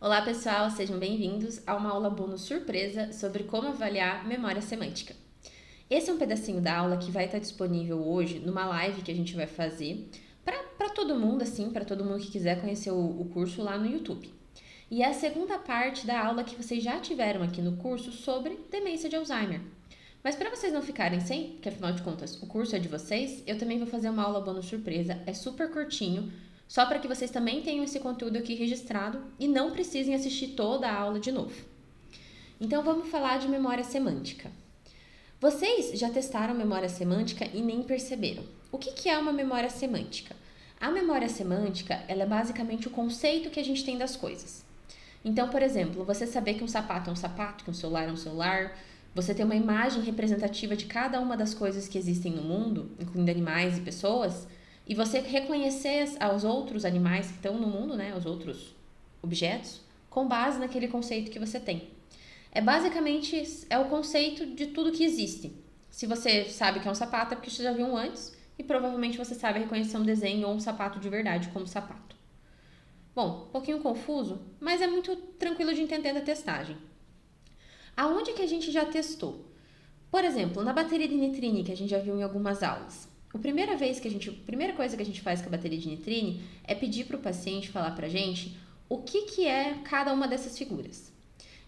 Olá pessoal, sejam bem-vindos a uma aula bônus surpresa sobre como avaliar memória semântica. Esse é um pedacinho da aula que vai estar disponível hoje numa live que a gente vai fazer para todo mundo, para todo mundo que quiser conhecer o curso lá no YouTube. E é a segunda parte da aula que vocês já tiveram aqui no curso sobre demência de Alzheimer. Mas para vocês não ficarem sem, porque afinal de contas o curso é de vocês, eu também vou fazer uma aula bônus surpresa, é super curtinho, só para que vocês também tenham esse conteúdo aqui registrado e não precisem assistir toda a aula de novo. Então vamos falar de memória semântica. Vocês já testaram memória semântica e nem perceberam. O que é uma memória semântica? A memória semântica, ela é basicamente o conceito que a gente tem das coisas. Então, por exemplo, você saber que um sapato é um sapato, que um celular é um celular, você ter uma imagem representativa de cada uma das coisas que existem no mundo, incluindo animais e pessoas, e você reconhecer aos outros animais que estão no mundo, né, os outros objetos, com base naquele conceito que você tem. Basicamente o conceito de tudo que existe. Se você sabe que é um sapato, é porque você já viu um antes, e provavelmente você sabe reconhecer um desenho ou um sapato de verdade como sapato. Bom, um pouquinho confuso, mas é muito tranquilo de entender da testagem. Aonde que a gente já testou? Por exemplo, na bateria de nitrine, que a gente já viu em algumas aulas. A primeira coisa que a gente faz com a bateria de nitrine é pedir para o paciente falar para a gente o que é cada uma dessas figuras.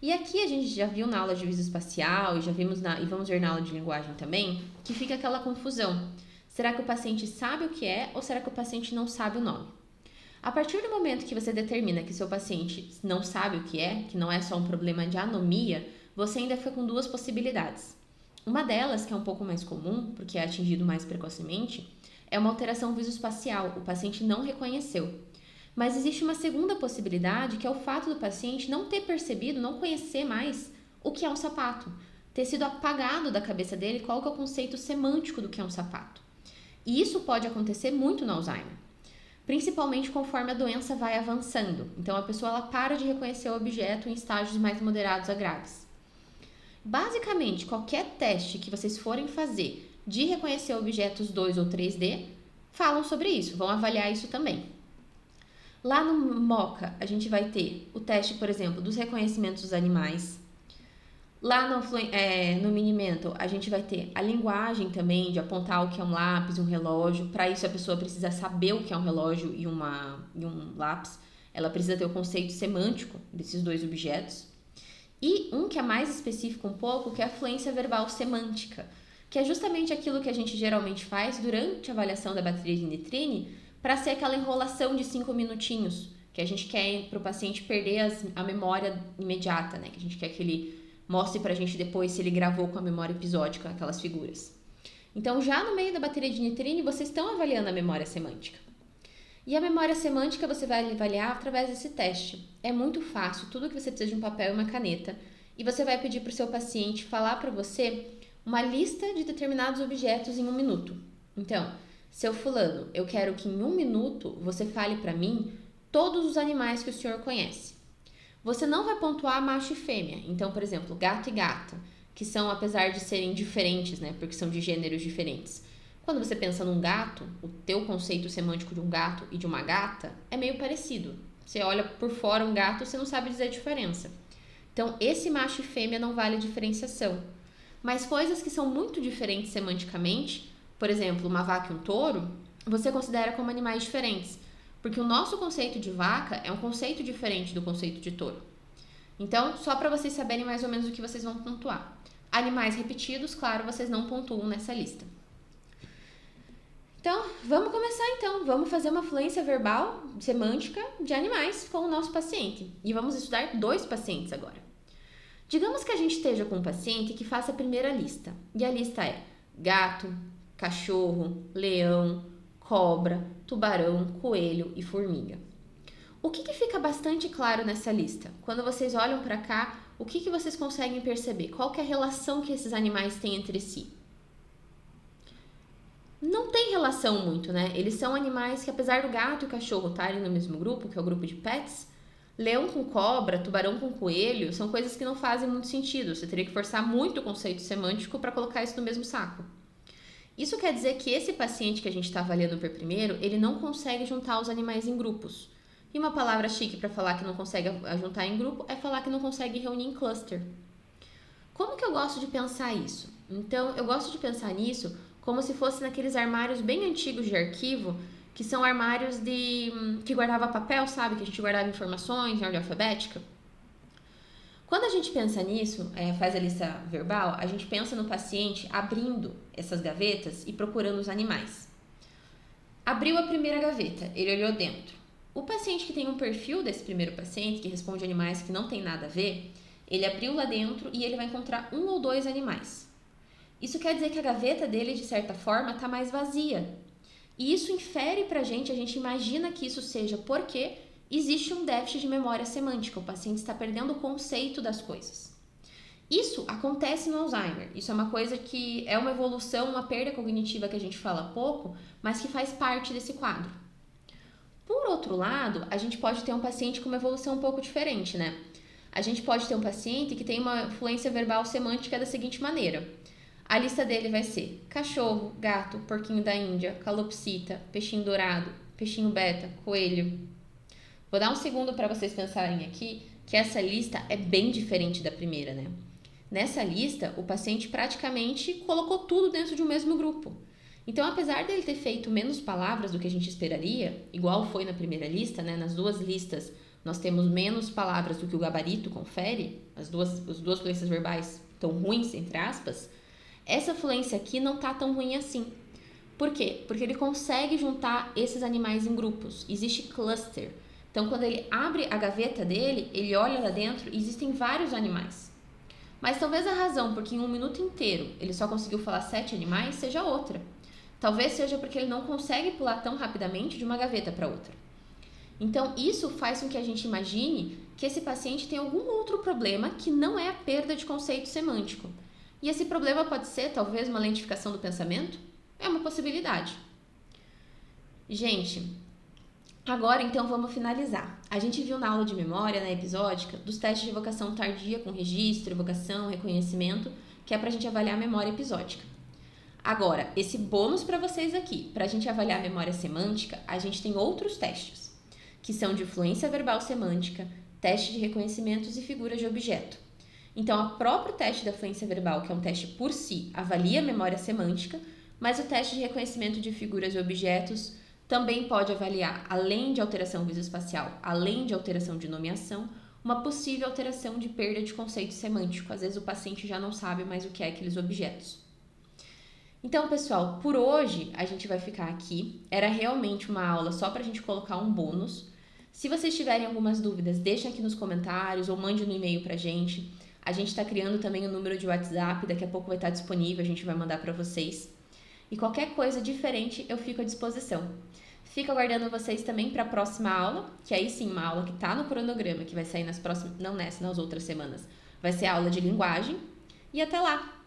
E aqui a gente já viu na aula de visoespacial e vamos ver na aula de linguagem também, que fica aquela confusão. Será que o paciente sabe o que é ou será que o paciente não sabe o nome? A partir do momento que você determina que seu paciente não sabe o que é, que não é só um problema de anomia, você ainda fica com duas possibilidades. Uma delas, que é um pouco mais comum, porque é atingido mais precocemente, é uma alteração visoespacial, o paciente não reconheceu. Mas existe uma segunda possibilidade, que é o fato do paciente não ter percebido, não conhecer mais o que é um sapato, ter sido apagado da cabeça dele qual que é o conceito semântico do que é um sapato. E isso pode acontecer muito no Alzheimer, principalmente conforme a doença vai avançando. Então a pessoa ela para de reconhecer o objeto em estágios mais moderados a graves. Basicamente, qualquer teste que vocês forem fazer de reconhecer objetos 2 ou 3D, falam sobre isso, vão avaliar isso também. Lá no MoCA, a gente vai ter o teste, por exemplo, dos reconhecimentos dos animais. Lá no Mini-Mental, a gente vai ter a linguagem também, de apontar o que é um lápis, um relógio. Para isso, a pessoa precisa saber o que é um relógio e um lápis. Ela precisa ter o conceito semântico desses dois objetos. E um que é mais específico um pouco, que é a fluência verbal semântica, que é justamente aquilo que a gente geralmente faz durante a avaliação da bateria de nitrine, para ser aquela enrolação de 5 minutinhos, que a gente quer para o paciente perder a memória imediata, né? Que a gente quer que ele mostre para a gente depois se ele gravou com a memória episódica aquelas figuras. Então, já no meio da bateria de nitrine, vocês estão avaliando a memória semântica. E a memória semântica você vai avaliar através desse teste. É muito fácil, tudo que você precisa de um papel e uma caneta. E você vai pedir para o seu paciente falar para você uma lista de determinados objetos em 1 minuto. Então, seu fulano, eu quero que em 1 minuto você fale para mim todos os animais que o senhor conhece. Você não vai pontuar macho e fêmea. Então, por exemplo, gato e gata, que são, apesar de serem diferentes, né, porque são de gêneros diferentes. Quando você pensa num gato, o teu conceito semântico de um gato e de uma gata é meio parecido. Você olha por fora um gato, você não sabe dizer a diferença. Então, esse macho e fêmea não vale diferenciação. Mas coisas que são muito diferentes semanticamente, por exemplo, uma vaca e um touro, você considera como animais diferentes. Porque o nosso conceito de vaca é um conceito diferente do conceito de touro. Então, só para vocês saberem mais ou menos o que vocês vão pontuar. Animais repetidos, claro, vocês não pontuam nessa lista. Então, vamos começar então. Vamos fazer uma fluência verbal semântica de animais com o nosso paciente. E vamos estudar 2 pacientes agora. Digamos que a gente esteja com um paciente que faça a primeira lista. E a lista é gato, cachorro, leão, cobra, tubarão, coelho e formiga. O que fica bastante claro nessa lista? Quando vocês olham para cá, o que vocês conseguem perceber? Qual que é a relação que esses animais têm entre si? Não tem relação muito, né? Eles são animais que, apesar do gato e o cachorro estarem no mesmo grupo, que é o grupo de pets, leão com cobra, tubarão com coelho, são coisas que não fazem muito sentido. Você teria que forçar muito o conceito semântico para colocar isso no mesmo saco. Isso quer dizer que esse paciente que a gente está avaliando por primeiro, ele não consegue juntar os animais em grupos. E uma palavra chique para falar que não consegue juntar em grupo é falar que não consegue reunir em cluster. Como que eu gosto de pensar isso? Então, eu gosto de pensar nisso como se fosse naqueles armários bem antigos de arquivo, que são armários que guardava papel, sabe? Que a gente guardava informações em ordem alfabética. Quando a gente pensa nisso, faz a lista verbal, a gente pensa no paciente abrindo essas gavetas e procurando os animais. Abriu a primeira gaveta, ele olhou dentro. O paciente que tem um perfil desse primeiro paciente, que responde animais que não tem nada a ver, ele abriu lá dentro e ele vai encontrar 1 ou 2 animais. Isso quer dizer que a gaveta dele, de certa forma, está mais vazia. E isso infere para a gente imagina que isso seja porque existe um déficit de memória semântica, o paciente está perdendo o conceito das coisas. Isso acontece no Alzheimer, isso é uma coisa que é uma evolução, uma perda cognitiva que a gente fala pouco, mas que faz parte desse quadro. Por outro lado, a gente pode ter um paciente com uma evolução um pouco diferente, né? A gente pode ter um paciente que tem uma fluência verbal semântica da seguinte maneira. A lista dele vai ser cachorro, gato, porquinho da Índia, calopsita, peixinho dourado, peixinho beta, coelho. Vou dar um segundo para vocês pensarem aqui que essa lista é bem diferente da primeira, né? Nessa lista, o paciente praticamente colocou tudo dentro de um mesmo grupo. Então, apesar dele ter feito menos palavras do que a gente esperaria, igual foi na primeira lista, né? Nas duas listas, nós temos menos palavras do que o gabarito confere, as duas fluências verbais estão ruins, entre aspas, essa fluência aqui não tá tão ruim assim. Por quê? Porque ele consegue juntar esses animais em grupos, existe cluster. Então, quando ele abre a gaveta dele, ele olha lá dentro e existem vários animais. Mas talvez a razão porque em 1 minuto inteiro ele só conseguiu falar 7 animais seja outra. Talvez seja porque ele não consegue pular tão rapidamente de uma gaveta para outra. Então, isso faz com que a gente imagine que esse paciente tem algum outro problema que não é a perda de conceito semântico. E esse problema pode ser, talvez, uma lentificação do pensamento? É uma possibilidade. Gente, agora então vamos finalizar. A gente viu na aula de memória, na episódica, dos testes de evocação tardia com registro, evocação, reconhecimento, que é para a gente avaliar a memória episódica. Agora, esse bônus para vocês aqui, para a gente avaliar a memória semântica, a gente tem outros testes, que são de fluência verbal semântica, teste de reconhecimentos e figuras de objeto. Então, o próprio teste da fluência verbal, que é um teste por si, avalia a memória semântica, mas o teste de reconhecimento de figuras e objetos também pode avaliar, além de alteração visoespacial, além de alteração de nomeação, uma possível alteração de perda de conceito semântico. Às vezes o paciente já não sabe mais o que é aqueles objetos. Então, pessoal, por hoje a gente vai ficar aqui. Era realmente uma aula só para a gente colocar um bônus. Se vocês tiverem algumas dúvidas, deixem aqui nos comentários ou mande no e-mail para a gente. A gente está criando também o número de WhatsApp, daqui a pouco vai estar disponível, a gente vai mandar para vocês. E qualquer coisa diferente eu fico à disposição. Fico aguardando vocês também para a próxima aula, que aí sim, uma aula que está no cronograma, que vai sair nas próximas, não nessa, nas outras semanas. Vai ser a aula de linguagem. E até lá!